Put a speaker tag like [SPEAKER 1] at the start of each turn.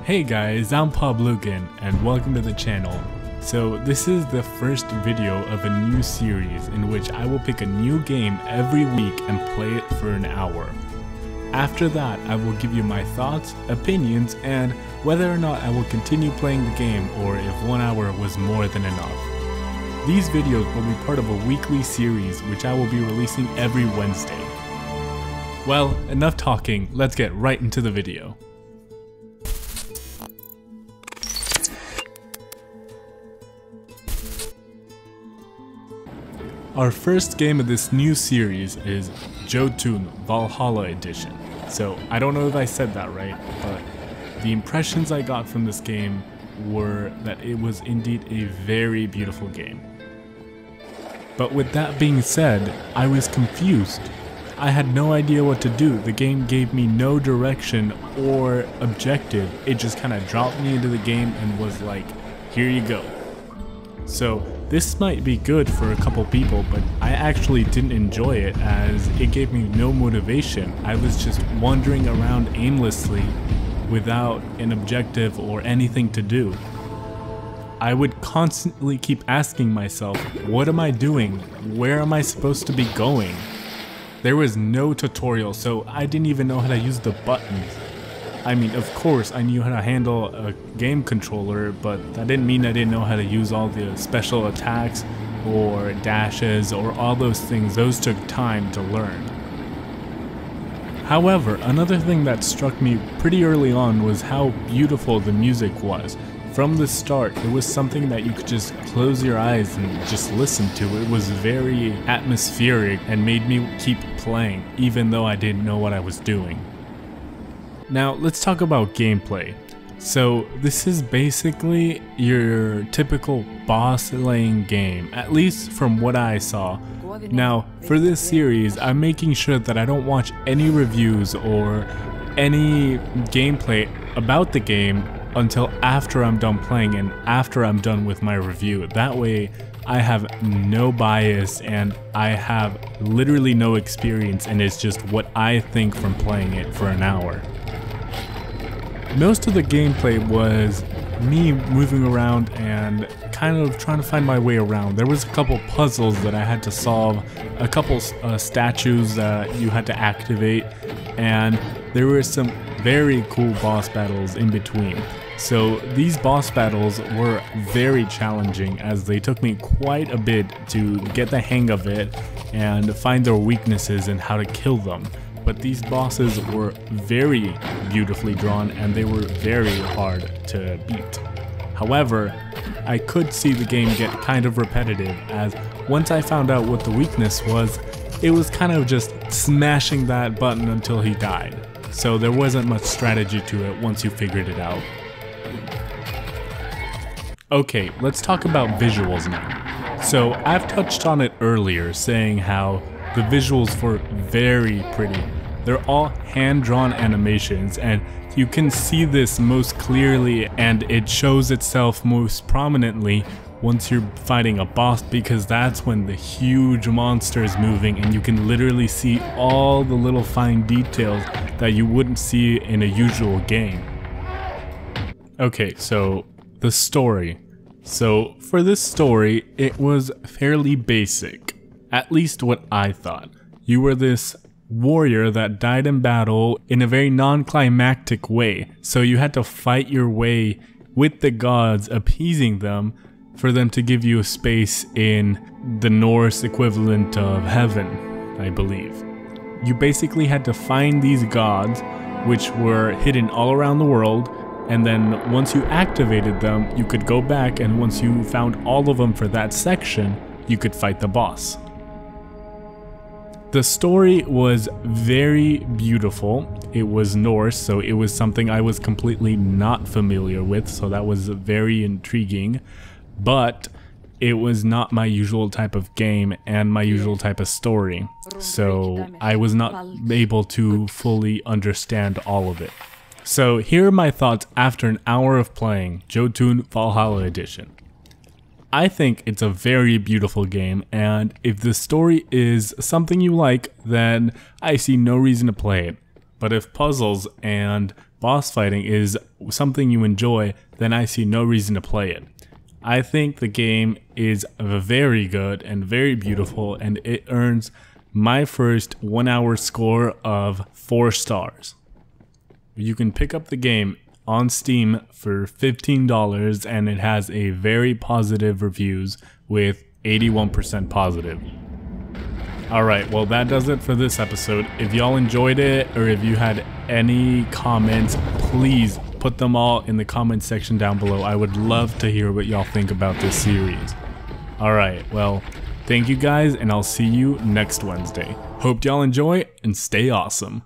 [SPEAKER 1] Hey guys, I'm PablooogiN and welcome to the channel. So this is the first video of a new series in which I will pick a new game every week and play it for an hour. After that, I will give you my thoughts, opinions, and whether or not I will continue playing the game or if 1 hour was more than enough. These videos will be part of a weekly series which I will be releasing every Wednesday. Well, enough talking, let's get right into the video. Our first game of this new series is Jotun Valhalla edition. So I don't know if I said that right, but the impressions I got from this game were that it was indeed a very beautiful game. But with that being said, I was confused. I had no idea what to do. The game gave me no direction or objective. It just kind of dropped me into the game and was like, here you go. So this might be good for a couple people, but I actually didn't enjoy it as it gave me no motivation. I was just wandering around aimlessly without an objective or anything to do. I would constantly keep asking myself, what am I doing? Where am I supposed to be going? There was no tutorial, so I didn't even know how to use the buttons. I mean, of course, I knew how to handle a game controller, but that didn't mean I didn't know how to use all the special attacks or dashes or all those things. Those took time to learn. However, another thing that struck me pretty early on was how beautiful the music was. From the start, it was something that you could just close your eyes and just listen to. It was very atmospheric and made me keep playing, even though I didn't know what I was doing. Now let's talk about gameplay. So this is basically your typical boss laying game, at least from what I saw. Now for this series, I'm making sure that I don't watch any reviews or any gameplay about the game until after I'm done playing and after I'm done with my review. That way I have no bias and I have literally no experience, and it's just what I think from playing it for an hour. Most of the gameplay was me moving around and kind of trying to find my way around. There was a couple puzzles that I had to solve, a couple statues that you had to activate, and there were some very cool boss battles in between. So these boss battles were very challenging as they took me quite a bit to get the hang of it and find their weaknesses and how to kill them. But these bosses were very beautifully drawn and they were very hard to beat. However, I could see the game get kind of repetitive, as once I found out what the weakness was, it was kind of just smashing that button until he died. So there wasn't much strategy to it once you figured it out. Okay, let's talk about visuals now. So I've touched on it earlier, saying how the visuals were very pretty. They're all hand-drawn animations, and you can see this most clearly, and it shows itself most prominently once you're fighting a boss, because that's when the huge monster is moving and you can literally see all the little fine details that you wouldn't see in a usual game. Okay, so the story. So for this story, it was fairly basic, at least what I thought. You were this warrior that died in battle in a very non-climactic way, so you had to fight your way with the gods, appeasing them for them to give you a space in the Norse equivalent of heaven, I believe. You basically had to find these gods, which were hidden all around the world, and then once you activated them, you could go back, and once you found all of them for that section, you could fight the boss. The story was very beautiful. It was Norse, so it was something I was completely not familiar with, so that was very intriguing. But it was not my usual type of game and my usual type of story, so I was not able to fully understand all of it. So here are my thoughts after an hour of playing Jotun Valhalla edition. I think it's a very beautiful game, and if the story is something you like, then I see no reason to play it. But if puzzles and boss fighting is something you enjoy, then I see no reason to play it. I think the game is very good and very beautiful, and it earns my first 1 hour score of 4 stars. You can pick up the game on Steam for $15 and it has a very positive reviews with 81% positive. Alright, well that does it for this episode. If y'all enjoyed it or if you had any comments, please put them all in the comment section down below. I would love to hear what y'all think about this series. Alright, well, thank you guys and I'll see you next Wednesday. Hope y'all enjoy and stay awesome.